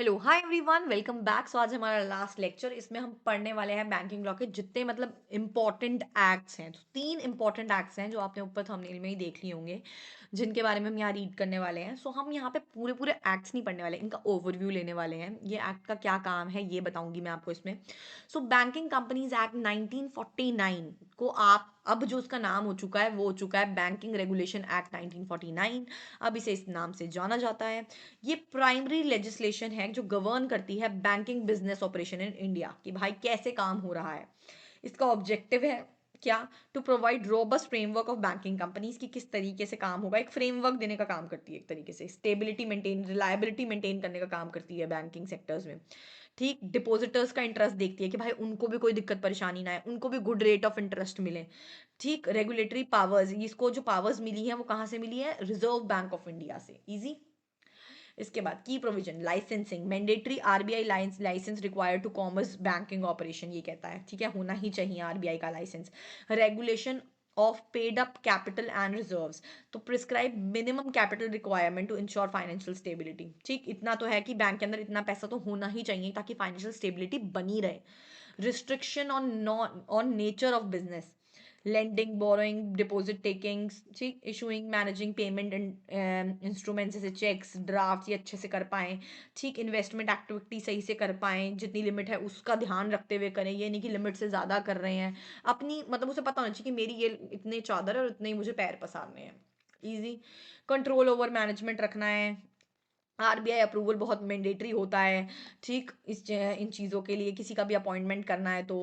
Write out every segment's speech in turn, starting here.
Hello hi everyone welcome back. So आज हमारा last lecture, इसमें हम पढ़ने वाले हैं बैंकिंग लॉ के जितने मतलब इंपॉर्टेंट एक्ट्स हैं। तो 3 इंपॉर्टेंट एक्ट्स हैं जो आपने ऊपर थंबनेल में ही देख लिए होंगे, जिनके बारे में हम यहाँ रीड करने वाले हैं। सो हम यहाँ पे पूरे पूरे एक्ट्स नहीं पढ़ने वाले, इनका ओवरव्यू लेने वाले हैं। ये एक्ट का क्या काम है ये बताऊंगी मैं आपको इसमें। सो बैंकिंग कंपनीज एक्ट 1949 को आप अब जो उसका नाम हो चुका है वो हो चुका है बैंकिंग रेगुलेशन एक्ट 1949। अब इसे इस नाम से जाना जाता है। ये प्राइमरी लेजिस्लेशन है जो गवर्न करती है banking business operation in India, कि भाई कैसे काम हो रहा है। इसका ऑब्जेक्टिव है क्या? To provide robust framework of banking companies, की किस तरीके से काम होगा। एक फ्रेमवर्क देने का काम करती है, एक तरीके से स्टेबिलिटी मेंटेन, रिलायबिलिटी मेंटेन करने का काम करती है बैंकिंग सेक्टर्स में। ठीक, डिपॉजिटर्स का इंटरेस्ट देखती है कि भाई उनको भी कोई दिक्कत परेशानी ना आए, उनको भी गुड रेट ऑफ इंटरेस्ट मिले। ठीक, रेगुलेटरी पावर्स, इसको जो पावर्स मिली है वो कहाँ से मिली है? रिजर्व बैंक ऑफ इंडिया से। इजी। इसके बाद की provision, licensing, mandatory RBI licence required to commerce banking operation, ये कहता है ठीक है, होना ही चाहिए आरबीआई का licence. Regulation of paid up capital and reserves, तो prescribe minimum capital requirement to ensure financial stability. ठीक, इतना तो है कि बैंक के अंदर इतना पैसा तो होना ही चाहिए ताकि फाइनेंशियल स्टेबिलिटी बनी रहे। Restriction on nature of business, lending, borrowing, deposit taking, ठीक, issuing, managing payment इंस्ट्रूमेंट जैसे चेक्स, ड्राफ्ट, ये अच्छे से कर पाएं। ठीक, इन्वेस्टमेंट एक्टिविटी सही से कर पाएं, जितनी लिमिट है उसका ध्यान रखते हुए करें, ये नहीं कि लिमिट से ज़्यादा कर रहे हैं। अपनी मतलब उसे पता होना चाहिए कि मेरी ये इतने चादर है और इतने ही मुझे पैर पसारने हैं। ईजी। कंट्रोल ओवर मैनेजमेंट रखना है। आरबीआई अप्रूवल बहुत मैंडेटरी होता है। ठीक, इन चीज़ों के लिए किसी का भी अपॉइंटमेंट करना है तो,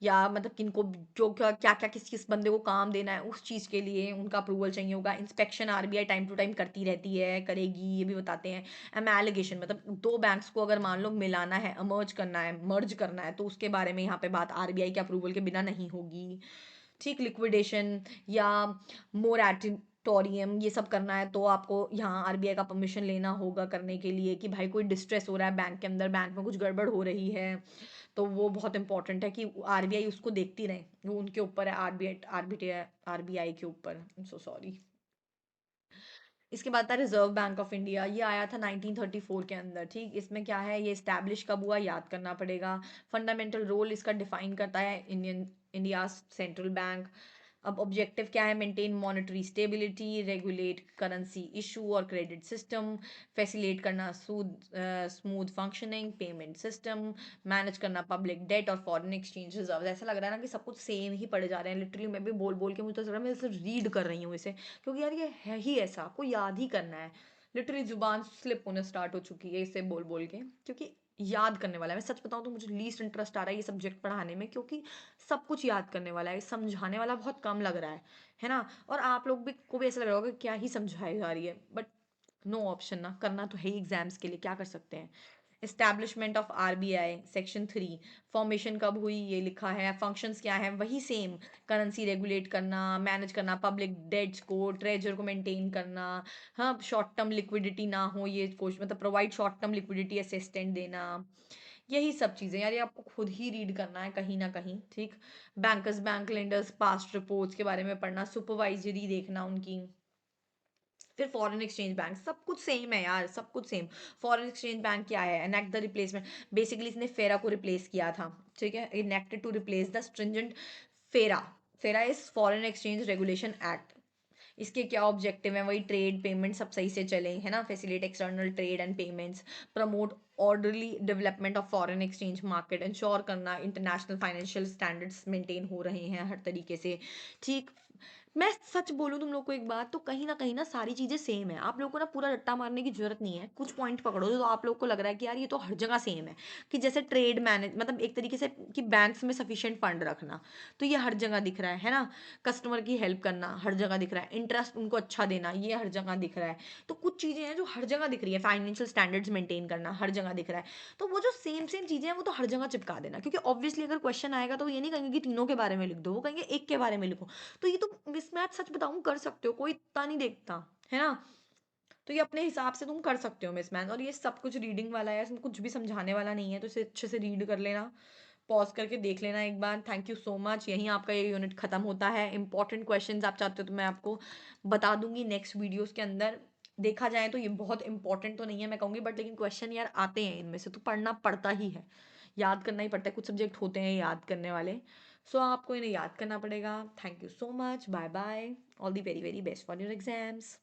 या मतलब किनको जो क्या क्या क्या किस किस बंदे को काम देना है उस चीज़ के लिए उनका अप्रूवल चाहिए होगा। Inspection RBI time to time करती रहती है, करेगी, ये भी बताते हैं। एमेलिगेशन मतलब दो बैंक्स को अगर मान लो मिलाना है, अमर्ज करना है, मर्ज करना है, तो उसके बारे में यहाँ पे बात आरबीआई के अप्रूवल के बिना नहीं होगी। ठीक, लिक्विडेशन या मोराटोरियम ये सब करना है तो आपको यहाँ आरबीआई का परमिशन लेना होगा करने के लिए, कि भाई कोई डिस्ट्रेस हो रहा है बैंक के अंदर, बैंक में कुछ गड़बड़ हो रही है, तो वो बहुत इंपॉर्टेंट है कि आरबीआई उसको देखती रहे। वो उनके ऊपर है, आरबीआई आरबीआई के ऊपर। So sorry. इसके बाद था रिजर्व बैंक ऑफ इंडिया, ये आया था 1934 के अंदर। ठीक, इसमें क्या है, ये स्टैब्लिश कब हुआ याद करना पड़ेगा। फंडामेंटल रोल इसका डिफाइन करता है इंडिया सेंट्रल बैंक। अब ऑब्जेक्टिव क्या है? Maintain monetary stability, regulate currency issue और क्रेडिट सिस्टम, फैसिलिटेट करना smooth functioning payment system, manage करना पब्लिक डेट और फॉरेन एक्सचेंज रिजर्व। ऐसा लग रहा है ना कि सब कुछ सेम ही पढ़े जा रहे हैं। लिटरली मैं भी बोल बोल के मुझे तो लग रहा है मैं सिर्फ रीड कर रही हूँ इसे, क्योंकि यार ये है ही ऐसा, आपको याद ही करना है। लिटरली जुबान स्लिप होने स्टार्ट हो चुकी है इसे बोल बोल के, क्योंकि याद करने वाला है। मैं सच बताऊं तो मुझे लीस्ट इंटरेस्ट आ रहा है ये सब्जेक्ट पढ़ाने में, क्योंकि सब कुछ याद करने वाला है, समझाने वाला बहुत कम लग रहा है ना। और आप लोग भी को भी ऐसा लग रहा होगा कि क्या ही समझाई जा रही है, बट नो ऑप्शन ना, करना तो है ही एग्जाम्स के लिए, क्या कर सकते हैं। Establishment of RBI section 3, formation कब हुई ये लिखा है, फंक्शंस क्या है वही सेम, करेंसी रेगुलेट करना, मैनेज करना पब्लिक डेट्स को, ट्रेजर को मेंटेन करना। हाँ, शॉर्ट टर्म लिक्विडिटी ना हो, ये कुछ मतलब provide short term liquidity assistant देना। यही सब चीज़ें यार, ये आपको खुद ही रीड करना है कहीं ना कहीं। ठीक, bankers bank lenders past reports के बारे में पढ़ना, सुपरवाइजरी देखना उनकी। फिर फॉरेन एक्सचेंज बैंक, सब कुछ सेम है यार, सब कुछ सेम। फॉरेन एक्सचेंज बैंक क्या है? एनेक्ट द रिप्लेसमेंट, बेसिकली इसने फेरा को रिप्लेस किया था। ठीक है, enacted to replace the stringent FERA. FERA is foreign exchange regulation act. इसके क्या ऑब्जेक्टिव है? वही ट्रेड पेमेंट सब सही से चले, है ना, facilitate external trade and payments, promote orderly development of foreign exchange market, ensure करना इंटरनेशनल फाइनेंशियल स्टैंडर्ड्स मेंटेन हो रहे हैं हर तरीके से। ठीक, मैं सच बोलूं तुम लोग को एक बात, तो कहीं ना सारी चीजें सेम है। आप लोगों को ना पूरा रट्टा मारने की जरूरत नहीं है, कुछ पॉइंट पकड़ो तो आप लोग को लग रहा है कि यार ये तो हर जगह सेम है। कि जैसे ट्रेड मैनेज मतलब एक तरीके से कि बैंक्स में सफिशिएंट फंड रखना, तो ये हर जगह दिख रहा है ना। कस्टमर की हेल्प करना हर जगह दिख रहा है, इंटरेस्ट उनको अच्छा देना ये हर जगह दिख रहा है। तो कुछ चीजें हैं जो हर जगह दिख रही है, फाइनेंशियल स्टैंडर्ड्स मेंटेन करना हर जगह दिख रहा है। तो वो जो सेम सेम चीजें हैं वो तो हर जगह चिपका देना, क्योंकि ऑब्वियसली अगर क्वेश्चन आएगा तो वो ये नहीं कहेंगे कि तीनों के बारे में लिख दो, वो कहेंगे एक के बारे में लिखो। तो ये तो मिसमैच सच बताऊं कर सकते हो, कोई इतना नहीं देखता, है ना। तो ये अपने हिसाब से तुम कर सकते हो मिसमैच, और ये सब कुछ रीडिंग वाला है, इसमें कुछ भी समझाने वाला नहीं है, तो इसे अच्छे से रीड कर लेना, पॉज करके देख लेना एक बार। थैंक यू सो मच, यहीं आपका ये यूनिट खत्म होता है। इंपॉर्टेंट क्वेश्चंस आप चाहते हो तो मैं आपको बता दूंगी नेक्स्ट वीडियोस के अंदर। देखा जाए तो ये बहुत इंपॉर्टेंट तो नहीं है मैं कहूँगी, बट लेकिन क्वेश्चन यार आते हैं इनमें से, तो पढ़ना पड़ता ही है, याद करना ही पड़ता है, कुछ सब्जेक्ट होते हैं याद करने वाले। सो आपको इन्हें याद करना पड़ेगा। Thank you so much, bye bye, all the very very best for your exams.